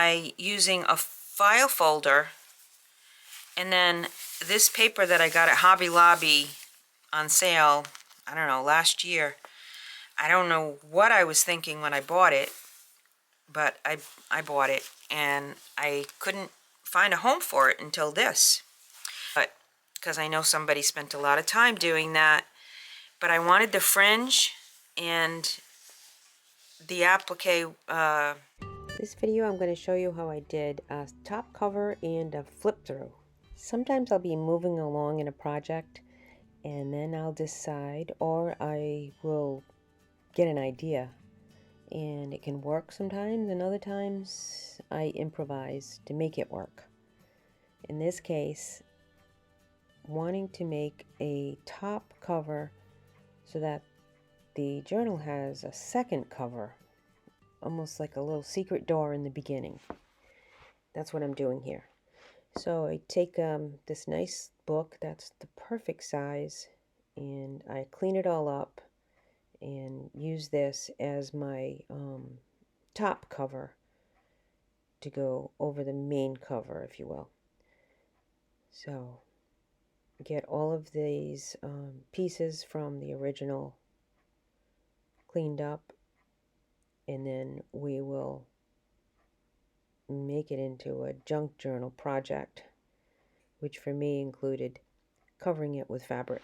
by using a file folder, and then this paper that I got at Hobby Lobby on sale, I don't know, last year. I don't know what I was thinking when I bought it, but I bought it, and I couldn't find a home for it until this. But because I know somebody spent a lot of time doing that, but I wanted the fringe and the applique. This video I'm going to show you how I did a top cover and a flip through. Sometimes I'll be moving along in a project and then I'll decide, or I will get an idea, and it can work sometimes, and other times I improvise to make it work. In this case, wanting to make a top cover so that the journal has a second cover, almost like a little secret door in the beginning. That's what I'm doing here. So I take this nice book that's the perfect size, and I clean it all up and use this as my top cover to go over the main cover, if you will. So get all of these pieces from the original cleaned up, and then we will make it into a junk journal project, which for me included covering it with fabric.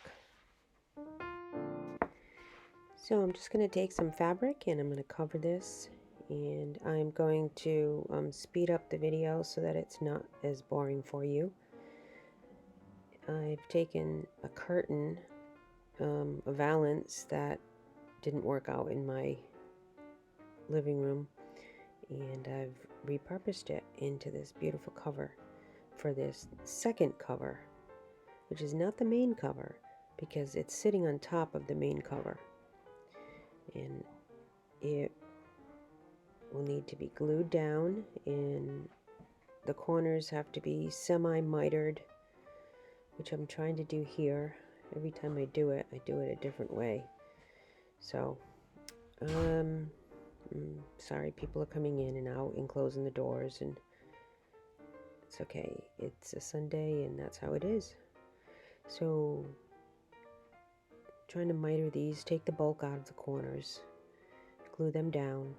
So I'm just going to take some fabric and I'm going to cover this, and I'm going to speed up the video so that it's not as boring for you. I've taken a curtain, a valance that didn't work out in my living room, and I've repurposed it into this beautiful cover for this second cover, which is not the main cover because it's sitting on top of the main cover, and it will need to be glued down, and the corners have to be semi-mitered, which I'm trying to do here. Every time I do it a different way. So sorry, people are coming in and out and closing the doors, and it's okay. It's a Sunday and that's how it is. So trying to miter these, take the bulk out of the corners, glue them down,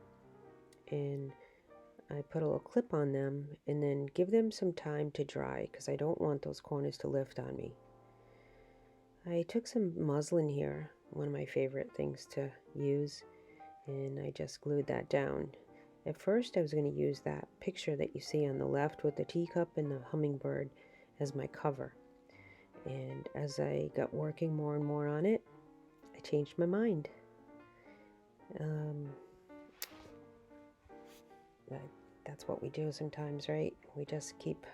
and I put a little clip on them and then give them some time to dry because I don't want those corners to lift on me. I took some muslin here, one of my favorite things to use, and I just glued that down. At first I was going to use that picture that you see on the left with the teacup and the hummingbird as my cover, and as I got working more and more on it, I changed my mind. That's what we do sometimes, right? We just keep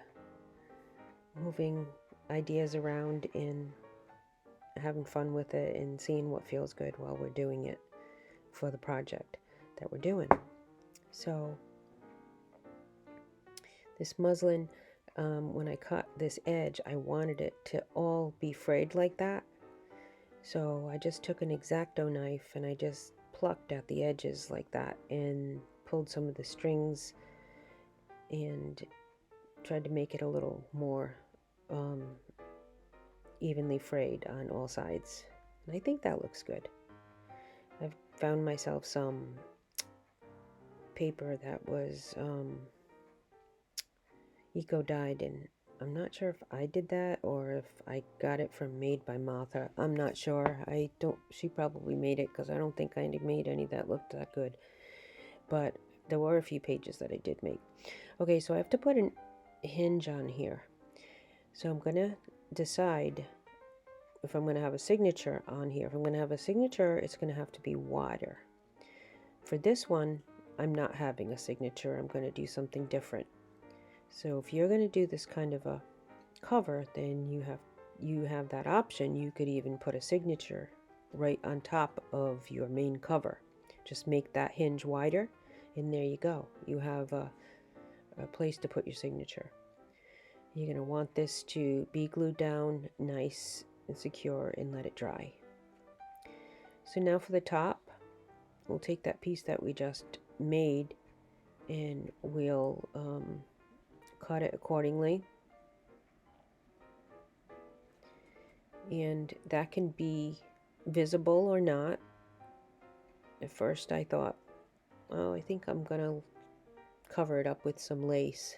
moving ideas around and having fun with it and seeing what feels good while we're doing it for the project that we're doing. So this muslin, when I cut this edge, I wanted it to all be frayed like that. So I just took an X-Acto knife and I just plucked at the edges like that and pulled some of the strings and tried to make it a little more evenly frayed on all sides. And I think that looks good. I've found myself some paper that was eco-dyed, and I'm not sure if I did that or if I got it from Made by Martha. I'm not sure. She probably made it because I don't think I made any that looked that good. But there were a few pages that I did make. Okay, so I have to put a hinge on here. So I'm going to decide if I'm going to have a signature on here. If I'm going to have a signature, it's going to have to be wider. For this one, I'm not having a signature. I'm going to do something different. So if you're going to do this kind of a cover, then you have that option. You could even put a signature right on top of your main cover. Just make that hinge wider, and there you go. You have a place to put your signature. You're going to want this to be glued down nice and secure and let it dry. So now for the top, we'll take that piece that we just made and we'll cut it accordingly. And that can be visible or not. At first I thought, well, I think I'm gonna cover it up with some lace.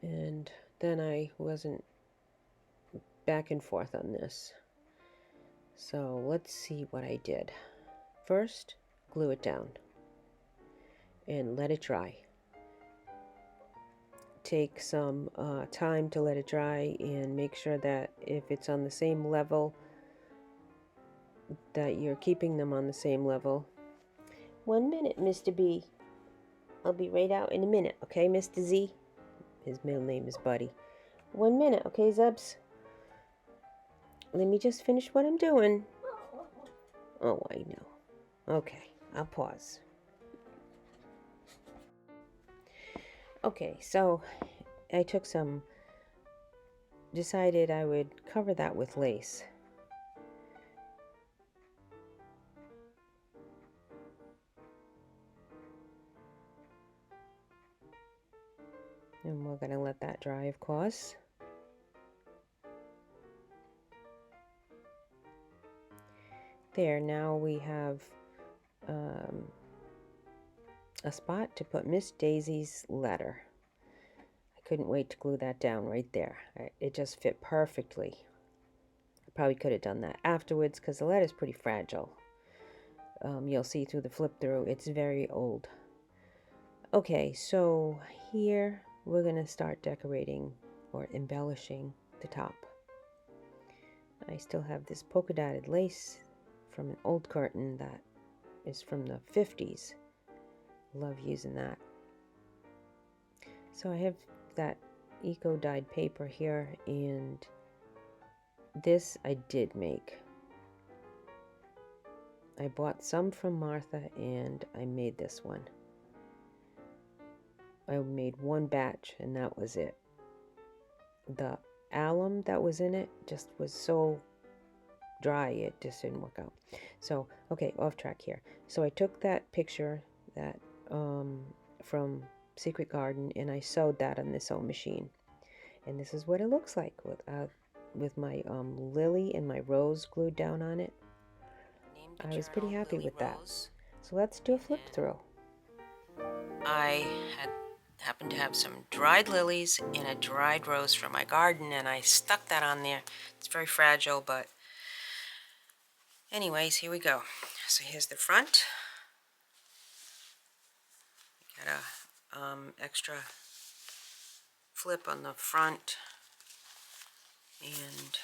And then I wasn't back and forth on this. So let's see what I did. First, glue it down and let it dry. Take some time to let it dry and make sure that if it's on the same level, that you're keeping them on the same level. 1 minute, Mr. B. I'll be right out in a minute, okay, Mr. Z? His middle name is Buddy. 1 minute, okay, Zubs? Let me just finish what I'm doing. Oh, I know. Okay, I'll pause. Okay, so I took some, decided I would cover that with lace. And we're going to let that dry, of course. There, now we have a spot to put Miss Daisy's letter. I couldn't wait to glue that down right there. It just fit perfectly. I probably could have done that afterwards because the letter's pretty fragile. You'll see through the flip through, it's very old. Okay, so here we're going to start decorating or embellishing the top. I still have this polka dotted lace from an old curtain that is from the 50s. Love using that. So I have that eco dyed paper here, and this I did make. I bought some from Martha and I made this one. I made one batch and that was it. The alum that was in it just was so dry, it just didn't work out. So, okay, off track here. So I took that picture that from Secret Garden and I sewed that on this sewing machine. And this is what it looks like with my lily and my rose glued down on it. I was pretty happy with that. So let's do a flip through. I happened to have some dried lilies and a dried rose from my garden, and I stuck that on there. It's very fragile, but anyways, here we go. So here's the front. Got a extra flip on the front, and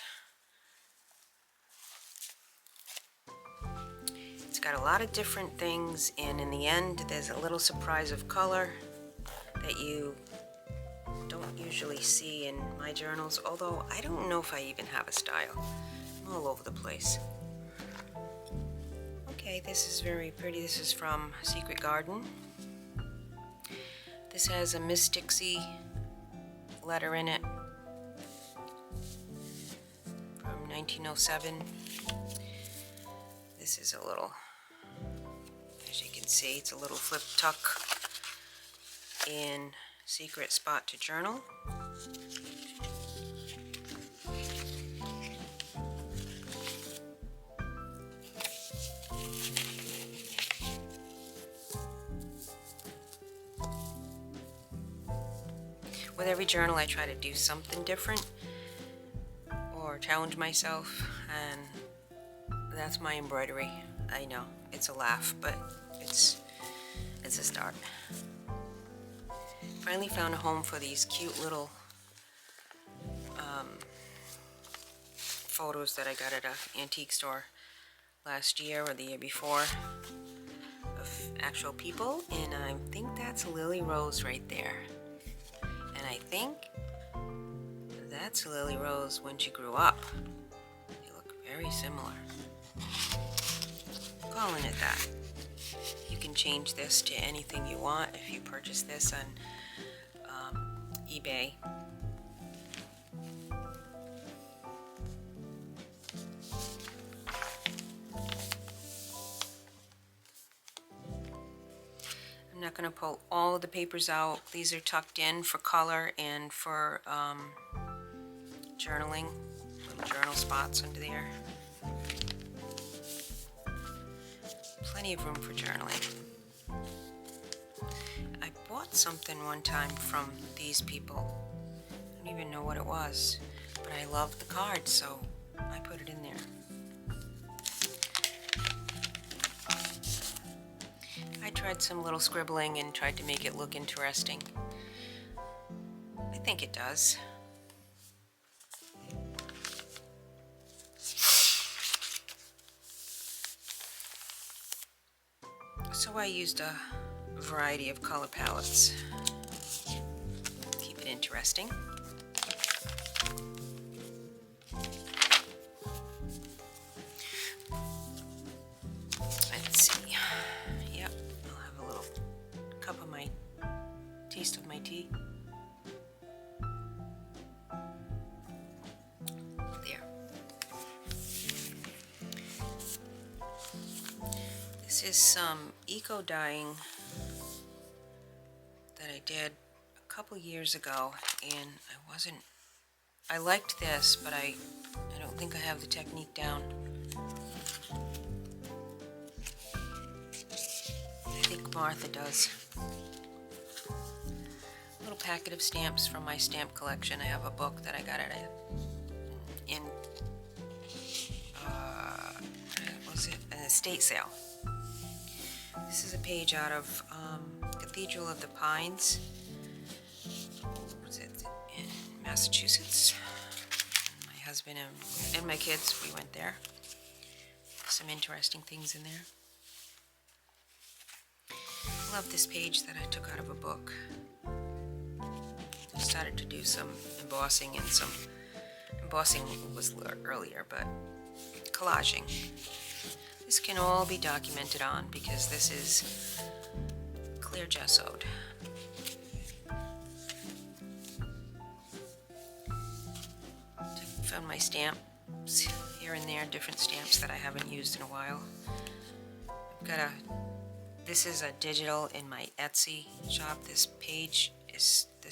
it's got a lot of different things, and in the end there's a little surprise of color that you don't usually see in my journals, although I don't know if I even have a style. I'm all over the place. Okay, this is very pretty. This is from Secret Garden. This has a Miss Dixie letter in it from 1907. This is a little, as you can see, it's a little flip tuck in secret spot to journal. With every journal I try to do something different or challenge myself, and that's my embroidery. I know, it's a laugh, but it's a start. Finally found a home for these cute little photos that I got at an antique store last year or the year before of actual people, and I think that's Lily Rose right there. And I think that's Lily Rose when she grew up. They look very similar. I'm calling it that. You can change this to anything you want if you purchase this on eBay. not going to pull all of the papers out. These are tucked in for color and for journaling. Little journal spots under there. Plenty of room for journaling. I bought something one time from these people. I don't even know what it was, but I loved the card, so I put it in there. I tried some little scribbling and tried to make it look interesting. I think it does. So I used a variety of color palettes. Keep it interesting. Let's see. Yep, I'll have a little cup of my taste of my tea. There. This is some eco dyeing that I did a couple years ago, and I liked this, but I don't think I have the technique down. I think Martha does. A little packet of stamps from my stamp collection. I have a book that I got at an estate sale. This is a page out of Cathedral of the Pines. Was it in Massachusetts? And my husband and my kids, we went there. Some interesting things in there. Love this page that I took out of a book. I started to do some embossing, and some embossing was earlier, but collaging. This can all be documented on because this is clear gessoed. Found my stamps here and there, different stamps that I haven't used in a while. This is a digital in my Etsy shop. This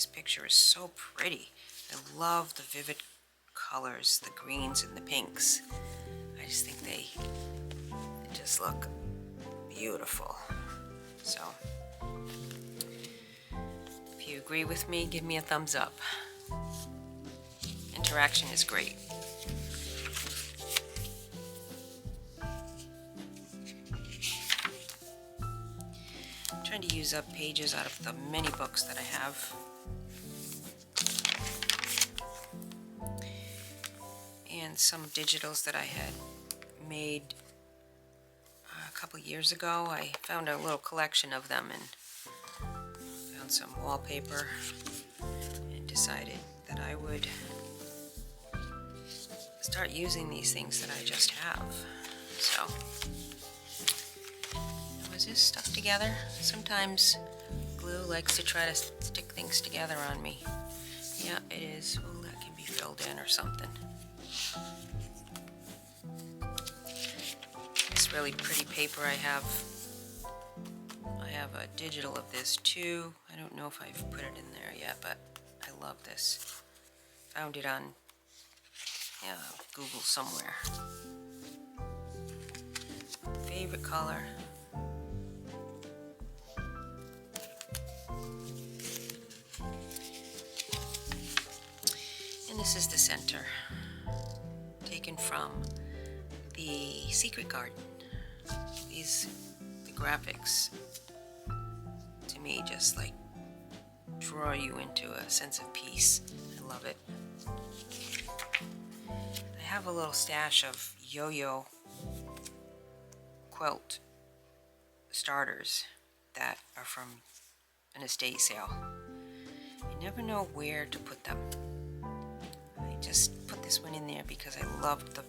picture is so pretty. I love the vivid colors, the greens and the pinks. I just think they just look beautiful. So, if you agree with me, give me a thumbs up. Interaction is great. I'm trying to use up pages out of the many books that I have. And some digitals that I had made a couple years ago. I found a little collection of them and found some wallpaper and decided that I would start using these things that I just have. So, was this stuck together? Sometimes glue likes to try to stick things together on me. Yeah, it is. Well, that can be filled in or something. This really pretty paper I have a digital of this too. I don't know if I've put it in there yet, but I love this. Found it on Google somewhere. Favorite color. And this is the center, taken from the Secret Garden. The graphics, to me, just like draw you into a sense of peace. I love it. I have a little stash of yo-yo quilt starters that are from an estate sale. I never know where to put them. I just put this one in there because I loved the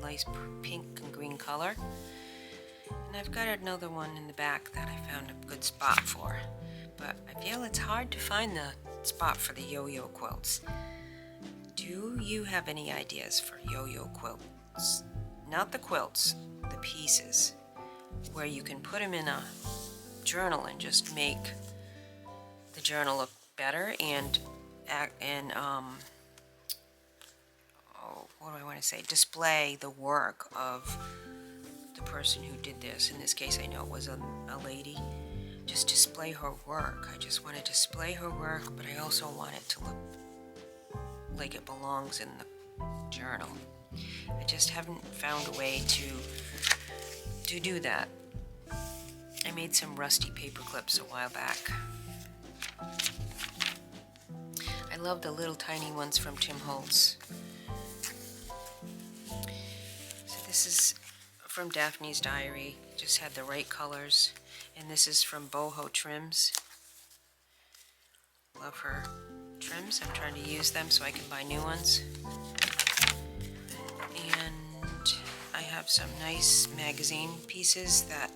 nice pink and green color. And I've got another one in the back that I found a good spot for. But I feel it's hard to find the spot for the yo-yo quilts. Do you have any ideas for yo-yo quilts? Not the quilts, the pieces, where you can put them in a journal and just make the journal look better and what do I want to say? Display the work of the person who did this. In this case, I know it was a lady. Just display her work. I just want to display her work, but I also want it to look like it belongs in the journal. I just haven't found a way to do that. I made some rusty paper clips a while back. I love the little tiny ones from Tim Holtz. So this is from Daphne's Diary. Just had the right colors. And this is from Boho Trims. Love her trims. I'm trying to use them so I can buy new ones. And I have some nice magazine pieces that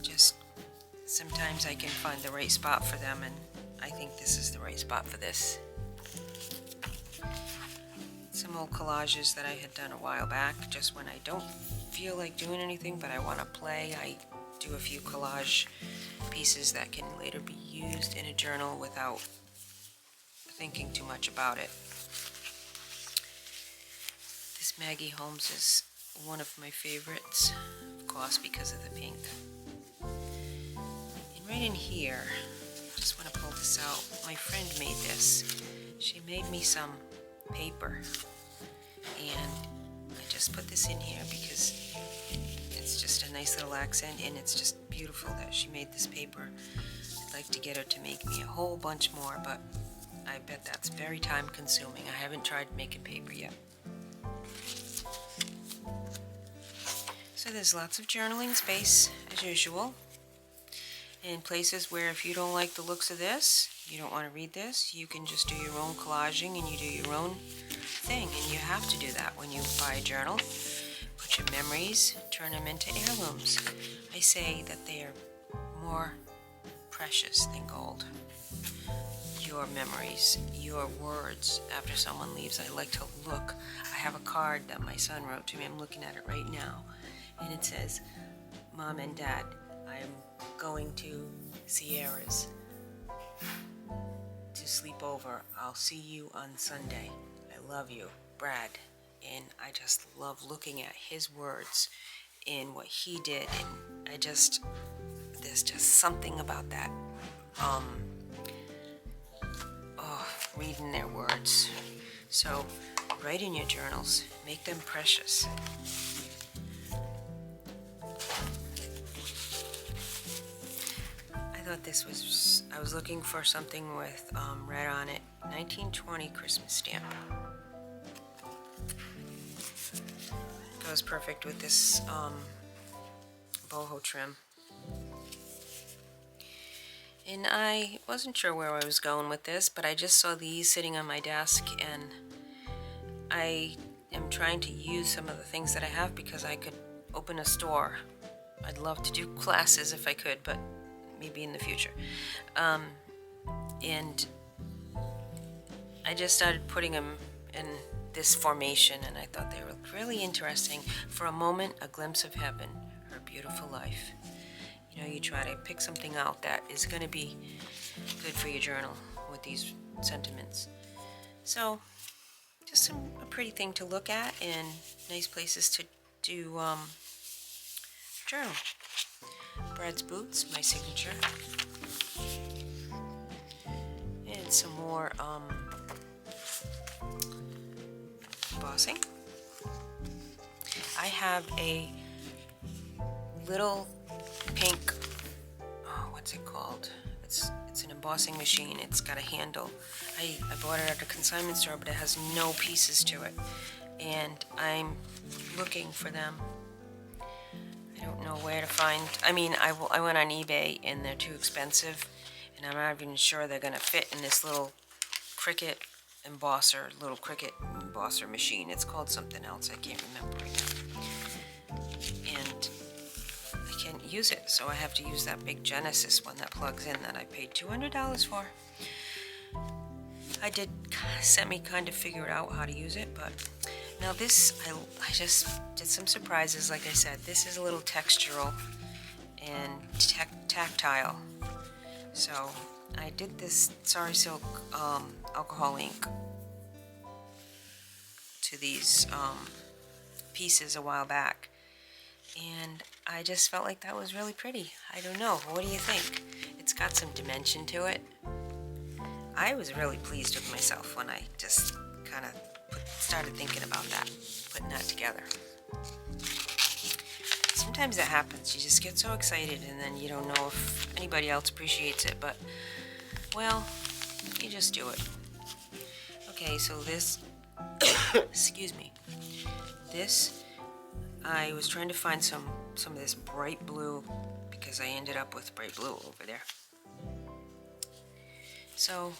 just sometimes I can find the right spot for them, and I think this is the right spot for this. Some old collages that I had done a while back, just when I don't feel like doing anything but I want to play. I do a few collage pieces that can later be used in a journal without thinking too much about it. This Maggie Holmes is one of my favorites, of course, because of the pink. And right in here, I just want to pull this out. My friend made this. She made me some paper, and I just put this in here because it's just a nice little accent, and it's just beautiful that she made this paper. I'd like to get her to make me a whole bunch more, but I bet that's very time consuming. I haven't tried making paper yet. So there's lots of journaling space as usual, in places where if you don't like the looks of this, you don't want to read this, you can just do your own collaging and you do your own thing, and you have to do that when you buy a journal. Put your memories, turn them into heirlooms. I say that they are more precious than gold. Your memories, your words after someone leaves. I like to look. I have a card that my son wrote to me. I'm looking at it right now. And it says, Mom and Dad, I am going to Sierra's to sleep over. I'll see you on Sunday. I love you, Brad. And I just love looking at his words in what he did. And there's just something about that. Reading their words. So write in your journals. Make them precious. I thought this was, I was looking for something with red on it. 1920 Christmas stamp. Goes perfect with this boho trim. And I wasn't sure where I was going with this, but I just saw these sitting on my desk, and I am trying to use some of the things that I have because I could open a store. I'd love to do classes if I could, but maybe in the future. And I just started putting them in this formation, and I thought they were really interesting. For a moment, a glimpse of heaven, her beautiful life. You know, you try to pick something out that is going to be good for your journal with these sentiments. So, just a pretty thing to look at and nice places to do journal. Brad's Boots, my signature. And some more embossing. I have a little pink, what's it called? It's an embossing machine. It's got a handle. I bought it at a consignment store, but it has no pieces to it. And I'm looking for them. I don't know where to find. I mean, I went on eBay, and they're too expensive, and I'm not even sure they're going to fit in this little Cricut embosser machine. It's called something else. I can't remember right now. And I can't use it, so I have to use that big Genesis one that plugs in that I paid $200 for. I did kind of figure out how to use it, but now this, I just did some surprises. Like I said, this is a little textural and Tactile. So I did this Sorry Silk alcohol ink to these pieces a while back, and I just felt like that was really pretty. I don't know, what do you think? It's got some dimension to it. I was really pleased with myself when I just kind of started thinking about that, putting that together. Sometimes that happens. You just get so excited and then you don't know if anybody else appreciates it, but, well, you just do it. Okay, so this, excuse me, this, I was trying to find some of this bright blue because I ended up with bright blue over there. So,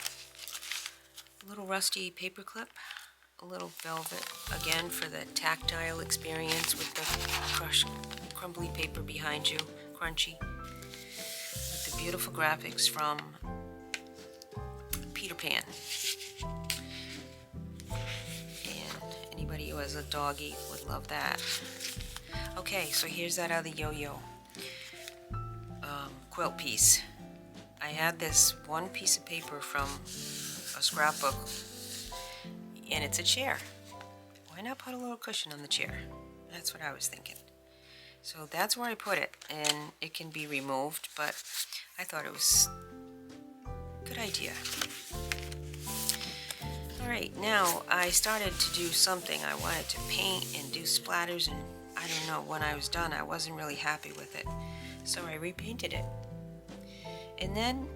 a little rusty paper clip, a little velvet, again for the tactile experience with the crumbly paper behind you, crunchy, with the beautiful graphics from Peter Pan. And anybody who has a doggy would love that. Okay, so here's that other yo-yo quilt piece. I had this one piece of paper from a scrapbook, and it's a chair. Why not put a little cushion on the chair? That's what I was thinking. So that's where I put it, and it can be removed, but I thought it was a good idea. Alright, now I started to do something. I wanted to paint and do splatters, and I don't know, when I was done I wasn't really happy with it. So I repainted it. And then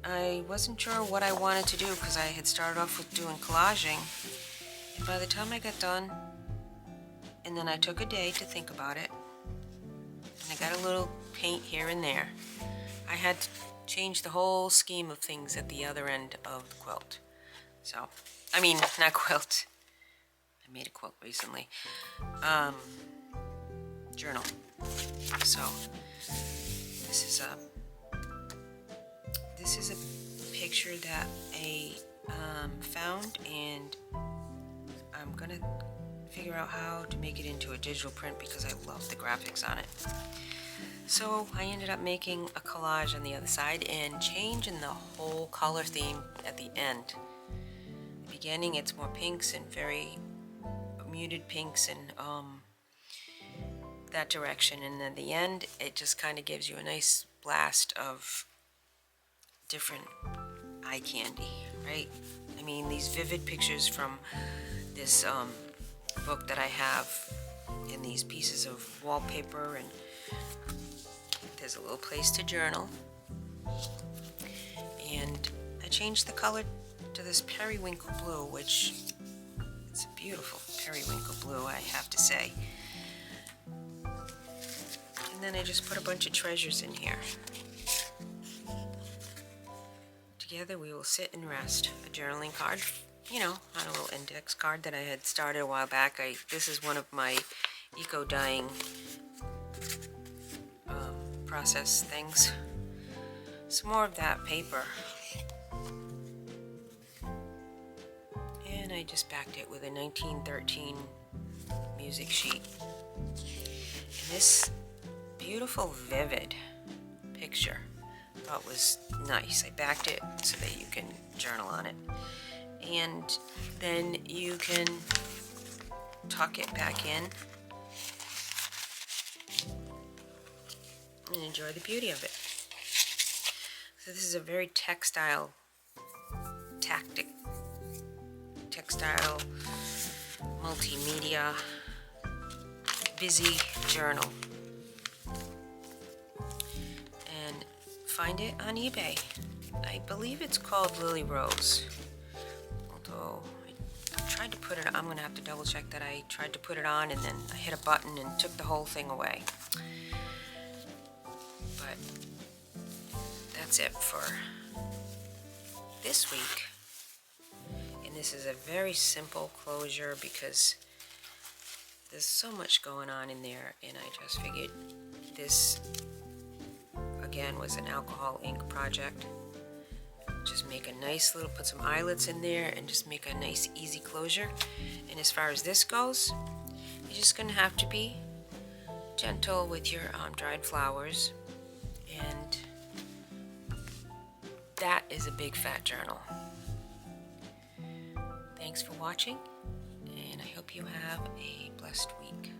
I wasn't sure what I wanted to do because I had started off with doing collaging. And by the time I got done, and then I took a day to think about it, and I got a little paint here and there, I had to change the whole scheme of things at the other end of the quilt. So, I mean, not quilt. I made a quilt recently. Journal. So, this is a picture that I found, and I'm gonna figure out how to make it into a digital print because I love the graphics on it. So I ended up making a collage on the other side and changing the whole color theme at the end. At the beginning it's more pinks and very muted pinks and that direction, and then the end it just kind of gives you a nice blast of different eye candy, right? I mean, these vivid pictures from this book that I have, in these pieces of wallpaper, and there's a little place to journal, and I changed the color to this periwinkle blue, which it's a beautiful periwinkle blue, I have to say. And then I just put a bunch of treasures in here. Together we will sit and rest. A journaling card, you know, on a little index card that I had started a while back. This is one of my eco-dyeing process things. Some more of that paper. And I just backed it with a 1913 music sheet. And this beautiful, vivid picture I thought was nice. I backed it so that you can journal on it. And then you can tuck it back in and enjoy the beauty of it. So this is a very textile multimedia busy journal. And find it on eBay. I believe it's called Lily Rose. Although I tried to put it, I'm gonna have to double check that. I tried to put it on and then I hit a button and took the whole thing away. But that's it for this week. And this is a very simple closure because there's so much going on in there, and I just figured this again was an alcohol ink project. Just make a nice little, put some eyelets in there and just make a nice easy closure. And as far as this goes, you're just gonna have to be gentle with your dried flowers and that is a big fat journal. Thanks for watching, and I hope you have a blessed week.